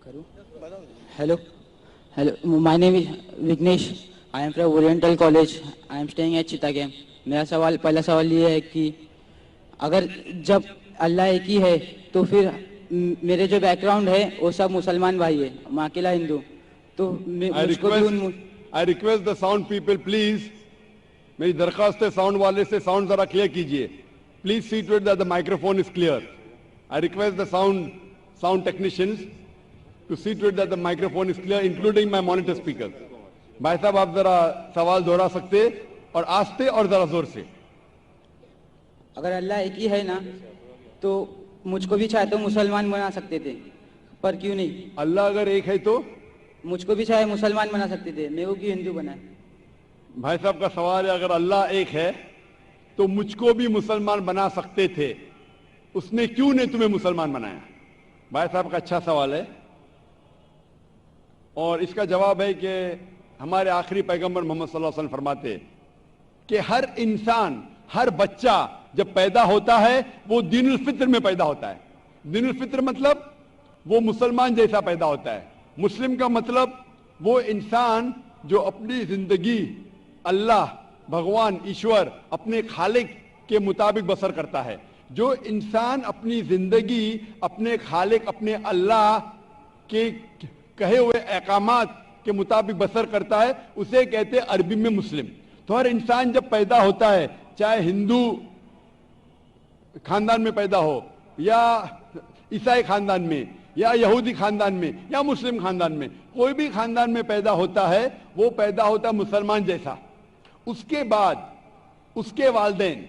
Hello. Hello. My name is Vignesh. I am from Oriental College. I am staying at Chittagam. मेरा पहला सवाल ये है कि अगर जब अल्लाह एक ही है तो फिर मेरे जो बैकग्राउंड है वो सब मुसलमान भाई है, मैं अकेला हिंदू, तो मुझको भी I request the sound people, please. मेरी दरखास्त है साउंड वाले से, साउंड जरा क्लियर कीजिए. Please see to it that the microphone is clear. I request the sound technicians to see to it that the microphone is clear, including my monitor speakers. भाई साहब आप जरा सवाल दोहरा सकते और आस्ते और जरा जोर से. अगर अल्लाह एक ही है ना तो मुझको भी चाहे तो मुसलमान बना सकते थे, पर क्यों नहीं? अल्लाह अगर एक है तो मुझको भी चाहे मुसलमान बना सकते थे, मैं वो क्यों हिंदू बना? भाई साहब का सवाल है, अगर अल्लाह एक है तो मुझको भी मुसलमान बना सकते थे, उसने क्यों नहीं तुम्हें मुसलमान बनाया? भाई साहब का अच्छा सवाल है और इसका जवाब है कि हमारे आखिरी पैगंबर मोहम्मद सल्लल्लाहु अलैहि वसल्लम फरमाते कि हर इंसान, हर बच्चा जब पैदा होता है वो दीनुल फित्र में पैदा होता है. दीनुल फित्र मतलब वो मुसलमान जैसा पैदा होता है. मुस्लिम का मतलब वो इंसान जो अपनी जिंदगी अल्लाह, भगवान, ईश्वर, अपने खालिक के मुताबिक बसर करता है. जो इंसान अपनी जिंदगी अपने खालिक, अपने अल्लाह के कहे हुए अहकामात के मुताबिक बसर करता है, उसे कहते हैं अरबी में मुस्लिम. तो हर इंसान जब पैदा होता है, चाहे हिंदू खानदान में पैदा हो या ईसाई खानदान में या यहूदी खानदान में या मुस्लिम खानदान में, कोई भी खानदान में पैदा होता है, वो पैदा होता है मुसलमान जैसा. उसके बाद उसके वालिदैन,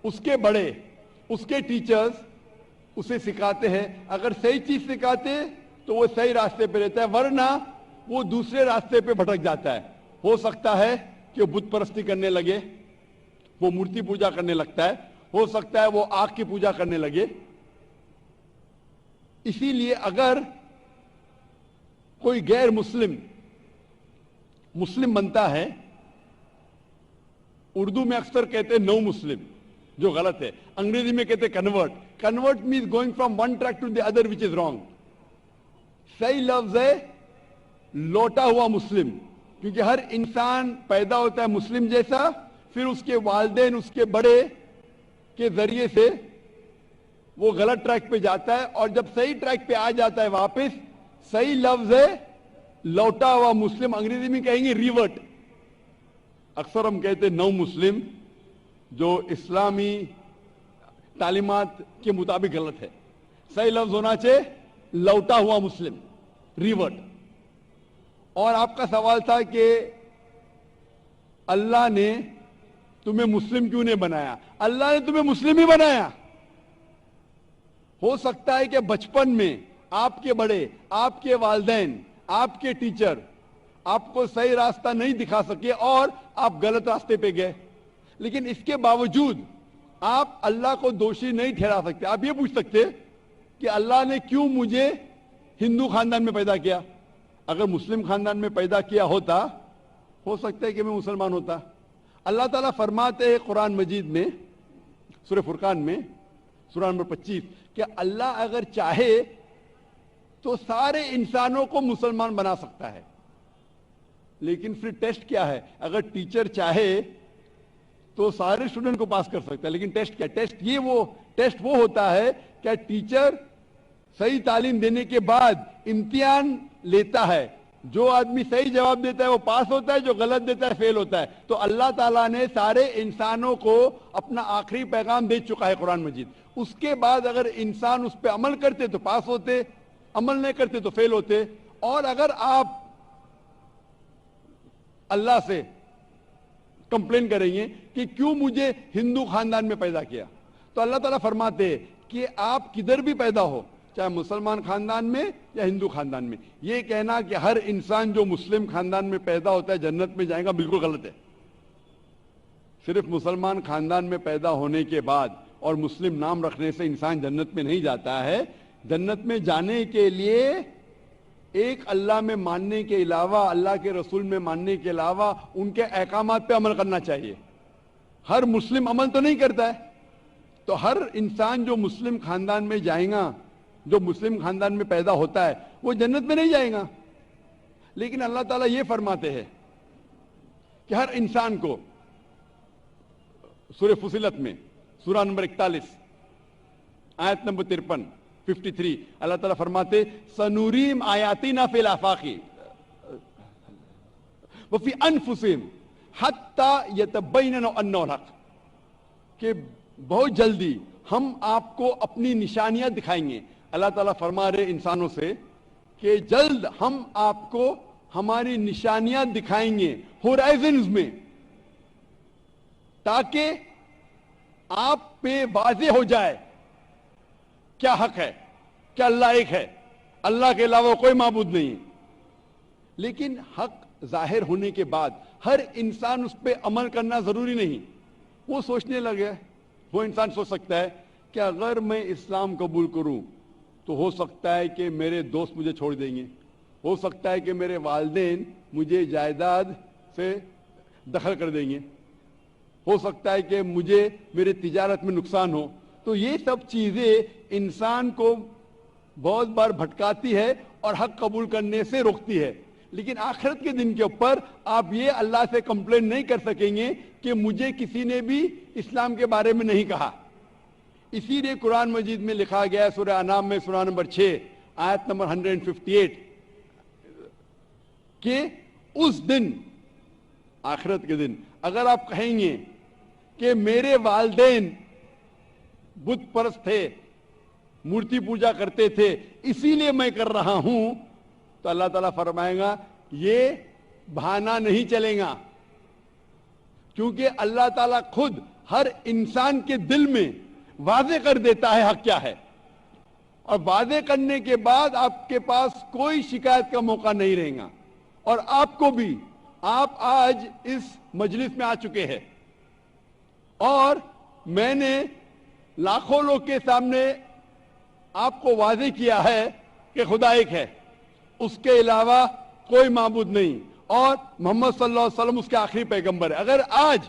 उसके बड़े, उसके टीचर्स उसे सिखाते हैं. अगर सही चीज सिखाते तो वो सही रास्ते पे रहता है, वरना वो दूसरे रास्ते पे भटक जाता है. हो सकता है कि वो बुत परस्ती करने लगे, वो मूर्ति पूजा करने लगता है, हो सकता है वो आग की पूजा करने लगे. इसीलिए अगर कोई गैर मुस्लिम मुस्लिम बनता है, उर्दू में अक्सर कहते हैं नो मुस्लिम, जो गलत है. अंग्रेजी में कहते हैं convert. Convert means going from one track to the other which is wrong. सही लफ्ज है लौटा हुआ मुस्लिम, क्योंकि हर इंसान पैदा होता है मुस्लिम जैसा, फिर उसके वालिदैन, उसके बड़े के जरिए से वो गलत ट्रैक पे जाता है, और जब सही ट्रैक पे आ जाता है वापस, सही लफ्ज है लौटा हुआ मुस्लिम. अंग्रेजी में कहेंगे रिवर्ट. अक्सर हम कहते हैं नौ मुस्लिम, जो इस्लामी तालीमात के मुताबिक गलत है. सही लफ्ज होना चाहिए लौटा हुआ मुस्लिम, रिवर्ट. और आपका सवाल था कि अल्लाह ने तुम्हें मुस्लिम क्यों नहीं बनाया? अल्लाह ने तुम्हें मुस्लिम ही बनाया. हो सकता है कि बचपन में आपके बड़े, आपके वालिदैन, आपके टीचर आपको सही रास्ता नहीं दिखा सके और आप गलत रास्ते पे गए, लेकिन इसके बावजूद आप अल्लाह को दोषी नहीं ठहरा सकते. आप ये पूछ सकते कि अल्लाह ने क्यों मुझे हिंदू खानदान में पैदा किया? अगर मुस्लिम खानदान में पैदा किया होता, हो सकता है कि मैं मुसलमान होता. अल्लाह ताला फरमाते हैं कुरान मजीद में, सूरह फुरकान में, सूरह नंबर 25, कि अल्लाह अगर चाहे तो सारे इंसानों को मुसलमान बना सकता है. लेकिन फिर टेस्ट क्या है? अगर टीचर चाहे तो सारे स्टूडेंट को पास कर सकता है, लेकिन टेस्ट क्या? टेस्ट वो होता है क्या टीचर सही तालीम देने के बाद इम्तिहान लेता है. जो आदमी सही जवाब देता है वो पास होता है, जो गलत देता है फेल होता है. तो अल्लाह ताला ने सारे इंसानों को अपना आखिरी पैगाम दे चुका है कुरान मजीद. उसके बाद अगर इंसान उस पर अमल करते तो पास होते, अमल नहीं करते तो फेल होते. और अगर आप अल्लाह से कंप्लेन करेंगे कि क्यों मुझे हिंदू खानदान में पैदा किया, तो अल्लाह ताला फरमाते कि आप किधर भी पैदा हो, चाहे मुसलमान खानदान में या हिंदू खानदान में, ये कहना कि हर इंसान जो मुस्लिम खानदान में पैदा होता है जन्नत में जाएगा, बिल्कुल गलत है. सिर्फ मुसलमान खानदान में पैदा होने के बाद और मुस्लिम नाम रखने से इंसान जन्नत में नहीं जाता है. जन्नत में जाने के लिए एक अल्लाह में मानने के अलावा, अल्लाह के रसूल में मानने के अलावा उनके अहकामात पे अमल करना चाहिए. हर मुस्लिम अमल तो नहीं करता है, तो हर इंसान जो मुस्लिम खानदान में जाएगा جو مسلم خاندان میں پیدا ہوتا ہے وہ جنت میں نہیں جائے گا. لیکن اللہ تعالیٰ یہ فرماتے ہیں کہ ہر انسان کو سورہ فصلت میں سورہ نمبر 41 آیت نمبر 53 اللہ تعالیٰ فرماتے سنوریم آیاتنا فی الآفاق وفی انفسہم حتی یتبین انہ الحق، کہ بہت جلدی ہم آپ کو اپنی نشانیاں دکھائیں گے. اللہ تعالیٰ فرما رہے انسانوں سے کہ جلد ہم آپ کو ہماری نشانیاں دکھائیں گے ہورائزنز میں، تاکہ آپ پہ واضح ہو جائے کیا حق ہے، کیا اللہ ایک ہے، اللہ کے علاوہ کوئی معبود نہیں. لیکن حق ظاہر ہونے کے بعد ہر انسان اس پہ عمل کرنا ضروری نہیں. وہ سوچنے لگے، وہ انسان سوچ سکتا ہے کہ اگر میں اسلام قبول کروں تو ہو سکتا ہے کہ میرے دوست مجھے چھوڑ دیں گے، ہو سکتا ہے کہ میرے والدین مجھے جائیداد سے دخل کر دیں گے، ہو سکتا ہے کہ مجھے میرے تجارت میں نقصان ہو. تو یہ سب چیزیں انسان کو بہت بار بھٹکاتی ہے اور حق قبول کرنے سے روکتی ہے. لیکن آخرت کے دن کے اوپر آپ یہ اللہ سے کمپلین نہیں کر سکیں گے کہ مجھے کسی نے بھی اسلام کے بارے میں نہیں کہا. اسی لیے قرآن مجید میں لکھا گیا ہے سورہ انعام میں سورہ نمبر 6 آیت نمبر 158 کہ اس دن، آخرت کے دن، اگر آپ کہیں گے کہ میرے والدین بت پرست تھے، مورتی پوجا کرتے تھے، اسی لیے میں کر رہا ہوں، تو اللہ تعالیٰ فرمائے گا یہ بہانہ نہیں چلے گا. کیونکہ اللہ تعالیٰ خود ہر انسان کے دل میں واضح کر دیتا ہے حق کیا ہے، اور واضح کرنے کے بعد آپ کے پاس کوئی شکایت کا موقع نہیں رہے گا. اور آپ کو بھی، آپ آج اس مجلس میں آ چکے ہیں اور میں نے لاکھوں لوگ کے سامنے آپ کو واضح کیا ہے کہ خدا ایک ہے، اس کے علاوہ کوئی معبود نہیں، اور محمد صلی اللہ علیہ وسلم اس کے آخری پیغمبر ہے. اگر آج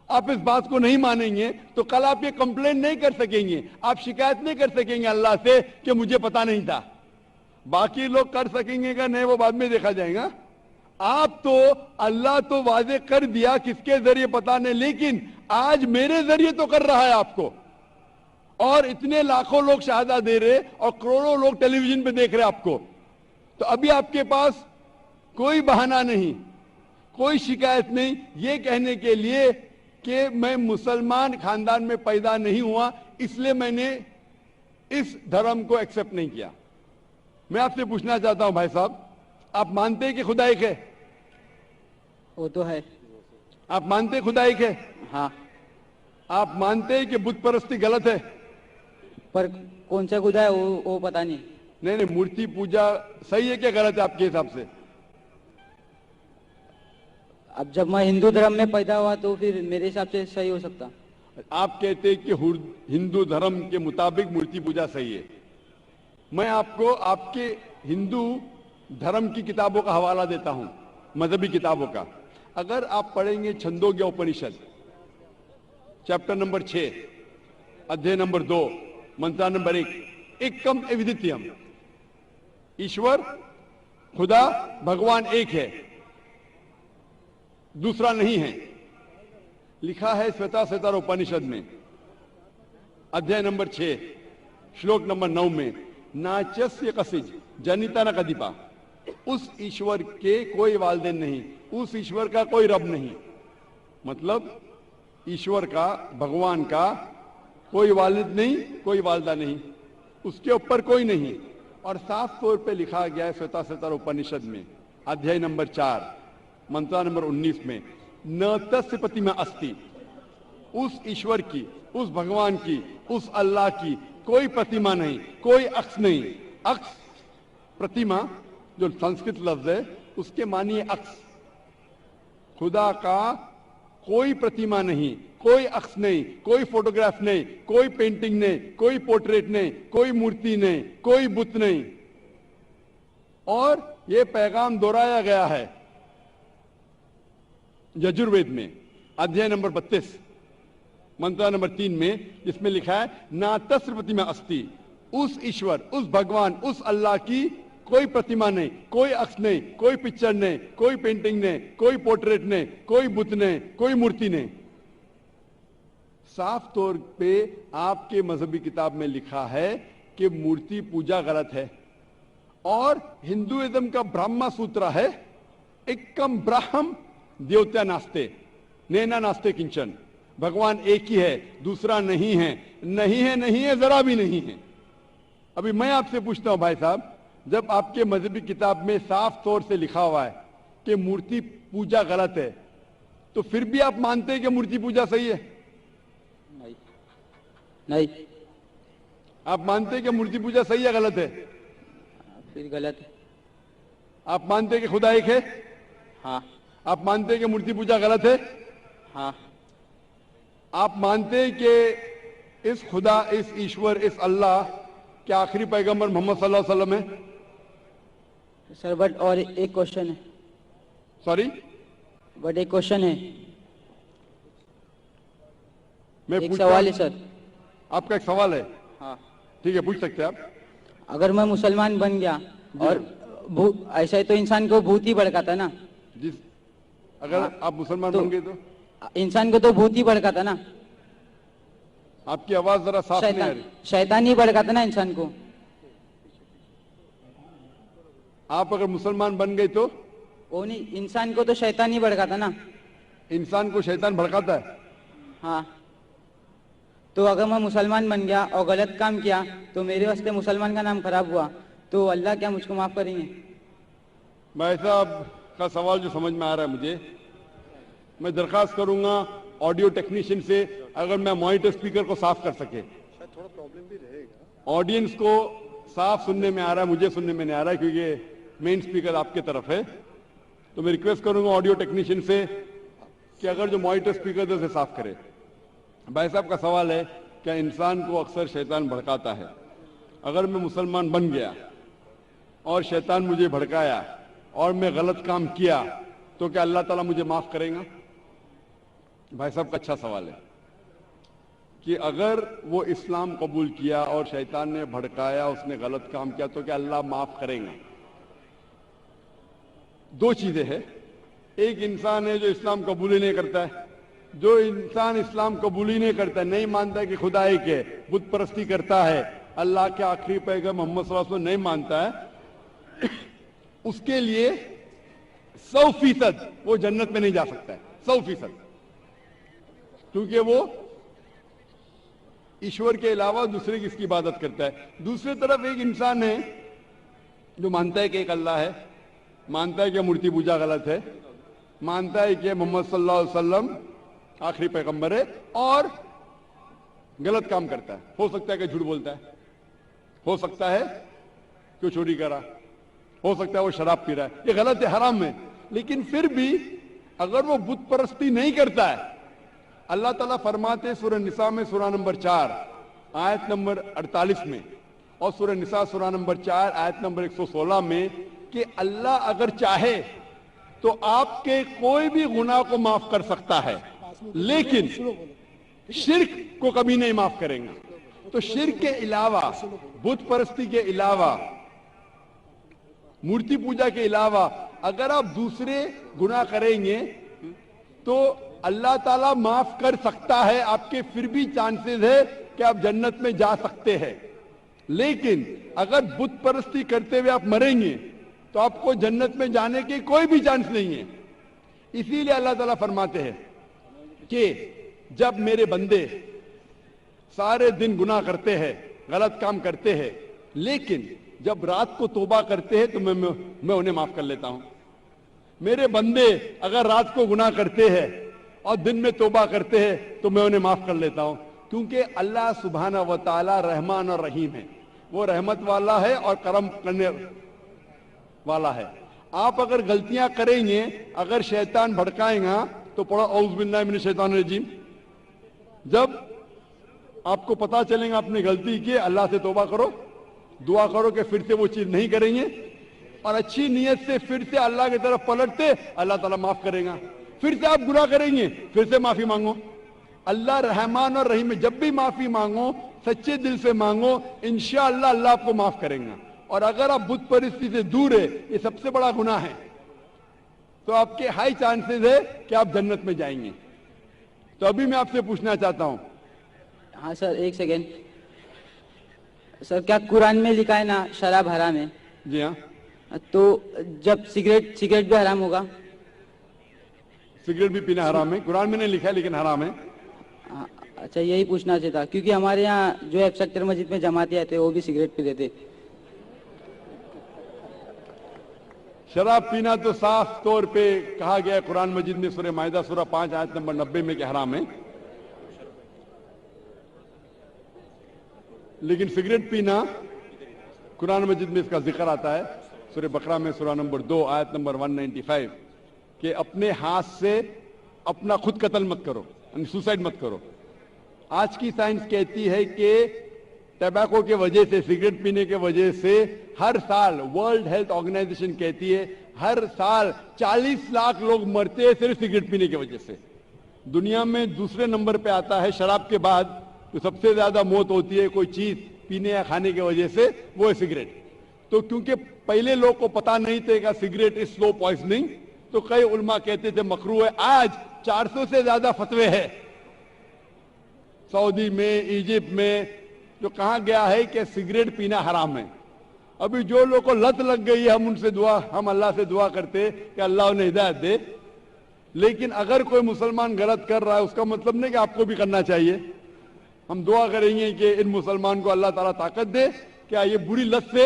آپ اس بات کو نہیں مانیں گے تو کل آپ یہ کمپلین نہیں کر سکیں گے، آپ شکایت نہیں کر سکیں گے اللہ سے کہ مجھے پتا نہیں تھا. باقی لوگ کر سکیں گے کہ نہیں، وہ بعد میں دیکھا جائے گا. آپ تو اللہ تو واضح کر دیا کس کے ذریعے پتا نہیں، لیکن آج میرے ذریعے تو کر رہا ہے آپ کو، اور اتنے لاکھوں لوگ شہادہ دے رہے اور کروڑوں لوگ ٹیلی ویژن پہ دیکھ رہے آپ کو. تو ابھی آپ کے پاس کوئی بہانہ نہیں، کوئی شکایت نہیں یہ کہنے کے لیے کہ میں مسلمان خاندان میں پیدا نہیں ہوا اس لیے میں نے اس دھرم کو ایکسپٹ نہیں کیا. میں آپ سے پوچھنا چاہتا ہوں بھائی صاحب، آپ مانتے ہیں کہ خدا ایک ہے؟ وہ تو ہے. آپ مانتے ہیں خدا ایک ہے؟ ہاں. آپ مانتے ہیں کہ بت پرستی غلط ہے؟ پر کون سا خدا ہے وہ پتا نہیں. نہیں، مورتی پوجا صحیح ہے کہ غلط ہے آپ کے حساب سے؟ اب جب میں ہندو دھرم میں پیدا ہوا تو پھر میرے حساب سے صحیح ہو سکتا. آپ کہتے ہیں کہ ہندو دھرم کے مطابق مورتی پوجا صحیح ہے. میں آپ کو آپ کے ہندو دھرم کی کتابوں کا حوالہ دیتا ہوں، مذہبی کتابوں کا. اگر آپ پڑھیں گے چھندوگیا اپنشد چیپٹر نمبر 6 ادھیے نمبر 2 منترا نمبر 1 ایکم ایودتیم، ایشور خدا بھگوان ایک ہے، دوسرا نہیں ہے. لکھا ہے سویتا سویتار اپنشد میں ادھیائے نمبر 6 شلوک نمبر 9 میں ناچسیہ کسج جنیتا نہ کدیپا، اس ایشور کے کوئی والدین نہیں، اس ایشور کا کوئی رب نہیں. مطلب ایشور کا، بھگوان کا کوئی والد نہیں، کوئی والدہ نہیں، اس کے اوپر کوئی نہیں. اور صاف طور پہ لکھا گیا ہے سویتا سویتار اپنشد میں ادھیائے نمبر 4 منترا نمبر 19 میں ن تسیہ پرتیما استی، اس ایشور کی، اس بھگوان کی، اس اللہ کی کوئی پرتیما نہیں، کوئی عکس نہیں. عکس، پرتیما جو سنسکرت لفظ ہے اس کے معنی ہے عکس. خدا کا کوئی پرتیما نہیں، کوئی عکس نہیں، کوئی فوٹوگراف نہیں، کوئی پینٹنگ نہیں، کوئی پورٹریٹ نہیں، کوئی مورتی نہیں، کوئی بت نہیں. اور یہ پیغام دہرایا گیا ہے یجروید میں ادھیائے نمبر 32 منترا نمبر 3 میں، جس میں لکھا ہے نا تسیہ پرتیما استی उस ईश्वर, उस भगवान, उस अल्लाह की कोई प्रतिमा नहीं, कोई अक्स नहीं, कोई पिक्चर नहीं, कोई पेंटिंग नहीं, कोई पोर्ट्रेट नहीं, कोई बुत नहीं, कोई मूर्ति नहीं। साफ तौर पे आपके मजहबी किताब में लिखा है कि मूर्ति पूजा गलत है। और हिंदुइज्म का ब्रह्मा सूत्र है, एकम ब्रह्म देवता नास्ते नैना नास्ते किंचन, भगवान एक ही है, दूसरा नहीं है, नहीं है, नहीं है, जरा भी नहीं है। अभी मैं आपसे पूछता हूं भाई साहब, जब आपके मजहबी किताब में साफ तौर से लिखा हुआ है कि मूर्ति पूजा गलत है, तो फिर भी आप मानते हैं कि मूर्ति पूजा सही है? नहीं, नहीं, आप मानते हैं कि मूर्ति पूजा सही है गलत है? फिर गलत है। आप मानते हैं कि खुदा एक है? हाँ। आप मानते हैं कि मूर्ति पूजा गलत है? हाँ। आप मानते हैं कि इस खुदा, इस ईश्वर, इस अल्लाह के आखिरी पैगंबर मोहम्मद सल्लल्लाहु अलैहि वसल्लम है? सर बट और एक क्वेश्चन है। सॉरी, बट एक क्वेश्चन है, मैं एक पूछता सवाल है हूं। सर। आपका एक सवाल है? हाँ। ठीक है, पूछ सकते हैं आप। अगर मैं मुसलमान बन गया और ऐसा ही तो इंसान को भूत ही भड़काता ना। जिस अगर हाँ, आप मुसलमान तो बन गए तो इंसान को तो भूत ही भड़काता ना, आपकी आवाज जरा साफ नहीं आ शैतान, रही। शैतान ही भड़काता ना इंसान को। आप अगर मुसलमान बन गए तो वो नहीं, इंसान को तो शैतान ही भड़काता ना। इंसान को शैतान भड़काता है। हाँ, तो अगर मैं मुसलमान बन गया और गलत काम किया तो मेरे वास्ते मुसलमान का नाम खराब हुआ, तो अल्लाह क्या मुझको माफ करेंगे? भाई साहब का सवाल जो समझ में आ रहा है मुझे, मैं दरखास्त करूंगा ऑडियो टेक्नीशियन से, अगर मैं मॉनिटर स्पीकर को साफ कर सके। थोड़ा प्रॉब्लम भी रहेगा। ऑडियंस को साफ सुनने में आ रहा है, मुझे सुनने में नहीं आ रहा है क्योंकि मेन स्पीकर आपके तरफ है। तो मैं रिक्वेस्ट करूंगा ऑडियो टेक्नीशियन से कि अगर जो मॉनिटर स्पीकर है उसे साफ करे। भाई साहब का सवाल है, क्या इंसान को अक्सर शैतान भड़काता है? अगर मैं मुसलमान बन गया और शैतान मुझे भड़काया और मैं गलत काम किया तो क्या अल्लाह ताला मुझे माफ करेगा? भाई साहब का अच्छा सवाल है कि अगर वो इस्लाम कबूल किया और शैतान ने भड़काया, उसने गलत काम किया, तो क्या अल्लाह माफ करेगा? दो चीजें हैं। एक इंसान है जो इस्लाम कबूल ही नहीं करता है। जो इंसान इस्लाम कबूल ही नहीं करता है, नहीं मानता है कि खुदा एक है, बुत परस्ती करता है, अल्लाह के आखिरी पैगंबर मोहम्मद सल्लल्लाहु अलैहि वसल्लम नहीं मानता है, उसके लिए 100% वो जन्नत में नहीं जा सकता है। 100%, क्योंकि वो ईश्वर के अलावा दूसरे की इसकी इबादत करता है। दूसरी तरफ एक इंसान है जो मानता है कि एक अल्लाह है, मानता है कि मूर्ति पूजा गलत है, मानता है कि मोहम्मद सल्लल्लाहु अलैहि वसल्लम आखिरी पैगंबर है, और गलत काम करता है। हो सकता है कि झूठ बोलता है, हो सकता है कि चोरी करा, हो सकता है वो शराब पी रहा है, ये गलत है, हराम है। लेकिन फिर भी अगर वो बुत परस्ती नहीं करता है, अल्लाह ताला फरमाते सूरह निसा में सूरह नंबर 4 आयत नंबर 48 में, और सूरह निसा सूरह नंबर 4 आयत नंबर 116 में कि अल्लाह अगर चाहे तो आपके कोई भी गुनाह को माफ कर सकता है, लेकिन शिर्क को कभी नहीं माफ करेंगे। तो शिर्क के अलावा, बुत परस्ती के अलावा, मूर्ति पूजा के अलावा अगर आप दूसरे गुनाह करेंगे तो अल्लाह ताला माफ कर सकता है। आपके फिर भी चांसेस है कि आप जन्नत में जा सकते हैं। लेकिन अगर बुत परस्ती करते हुए आप मरेंगे तो आपको जन्नत में जाने के कोई भी चांस नहीं है। इसीलिए अल्लाह ताला फरमाते हैं कि जब मेरे बंदे सारे दिन गुनाह करते हैं, गलत काम करते हैं, लेकिन जब रात को तौबा करते हैं तो मैं उन्हें माफ कर लेता हूं। मेरे बंदे अगर रात को गुनाह करते हैं और दिन में तौबा करते हैं तो मैं उन्हें माफ कर लेता हूं, क्योंकि अल्लाह सुब्हाना व तआला रहमान और रहीम है। वो रहमत वाला है और करम करने वाला है। आप अगर गलतियां करेंगे, अगर शैतान भड़काएगा तो पढ़ो औज़ु बिल्लाहि मिनश शैतानिर रजीम। जब आपको पता चलेगा आपने गलती की, अल्लाह से तौबा करो, दुआ करो कि फिर से वो चीज नहीं करेंगे, और अच्छी नीयत से फिर से अल्लाह की तरफ पलटते, अल्लाह ताला माफ करेगा। फिर से आप गुनाह करेंगे, फिर से माफी मांगो, अल्लाह रहमान और रहीम है। जब भी माफी मांगो सच्चे दिल से मांगो, इंशाअल्लाह अल्लाह आपको माफ करेगा। और अगर आप बुत परिस्थिति से दूर है, ये सबसे बड़ा गुनाह है, तो आपके हाई चांसेस है कि आप जन्नत में जाएंगे। तो अभी मैं आपसे पूछना चाहता हूं। हाँ सर, एक सेकेंड सर, क्या कुरान में लिखा है ना शराब हराम है? जी हाँ, तो जब सिगरेट भी हराम होगा? सिगरेट भी पीना हराम है, कुरान में नहीं लिखा है लेकिन हराम है। हाँ, अच्छा, यही पूछना चाहिए था, क्योंकि हमारे यहाँ जो एक्सेक्टर मस्जिद में जमाती आते वो भी सिगरेट पी लेते। शराब पीना तो साफ तौर पे कहा गया है कुरान मजीद में, सूरह माइदा सूरह 5 आयत नंबर 90 में कि हराम है। लेकिन सिगरेट पीना कुरान मजीद में इसका जिक्र आता है, सूरह बकरा में सूरह नंबर 2 आयत नंबर 195 कि अपने हाथ से अपना खुद कत्ल मत करो, सुसाइड मत करो। आज की साइंस कहती है कि टैबाको के वजह से, सिगरेट पीने के वजह से हर साल वर्ल्ड हेल्थ ऑर्गेनाइजेशन कहती है हर साल 40 लाख लोग मरते हैं सिर्फ सिगरेट पीने की वजह से। दुनिया में दूसरे नंबर पे आता है शराब के बाद, तो सबसे ज्यादा मौत होती है कोई चीज पीने या खाने की वजह से, वो है सिगरेट। तो क्योंकि पहले लोग को पता नहीं थे कि सिगरेट इज स्लो पॉइजनिंग, तो कई उलमा कहते थे मकरू है। आज 400 से ज्यादा फतवे है सऊदी में, इजिप्ट में, जो कहा गया है कि सिगरेट पीना हराम है। अभी जो लोग को लत लग गई है, हम अल्लाह से दुआ करते कि अल्लाह उन्हें हिदायत दे। लेकिन अगर कोई मुसलमान गलत कर रहा है उसका मतलब नहीं कि आपको भी करना चाहिए। हम दुआ करेंगे कि इन मुसलमान को अल्लाह ताला ताकत दे, क्या ये बुरी लत से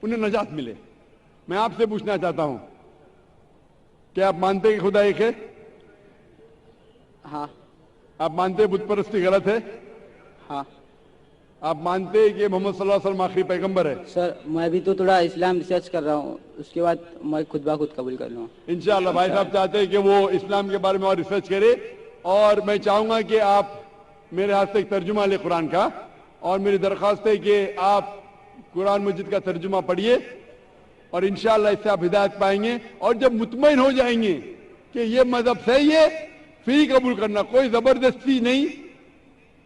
उन्हें नजात मिले। मैं आपसे पूछना चाहता हूं, क्या आप मानते हैं कि खुदा एक है? हाँ। आप मानते हैं बुत परस्ती गलत है? हाँ। आप मानते हैं कि मोहम्मद सल्लल्लाहु अलैहि वसल्लम आखिरी पैगंबर है? सर, मैं भी तो थोड़ा इस्लाम रिसर्च कर रहा हूँ, उसके बाद मैं खुद ब खुद कबूल कर लूँगा इंशाअल्लाह। भाई साहब चाहते हैं कि वो इस्लाम के बारे में और रिसर्च करे, और मैं चाहूंगा कि आप मेरे हाथ से एक तर्जुमा ले कुरान का, और मेरी दरख्वास्त है कि आप कुरान मजीद का तर्जुमा पढ़िए, और इंशाअल्लाह इससे आप हिदायत पाएंगे। और जब मुतमईन हो जाएंगे कि ये मजहब सही है, फिर ही कबूल करना, कोई जबरदस्ती नहीं।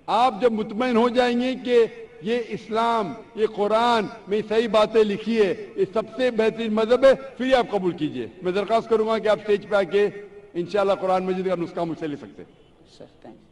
आप जब मुतमईन हो जाएंगे कि ये इस्लाम, ये कुरान में सही बातें लिखी है, ये सबसे बेहतरीन मजहब है, फिर आप कबूल कीजिए। मैं दरख्वास्त करूंगा कि आप स्टेज पे आके इंशाअल्लाह कुरान मजीद का नुस्खा मुझसे ले सकते हैं। Sir, thanks.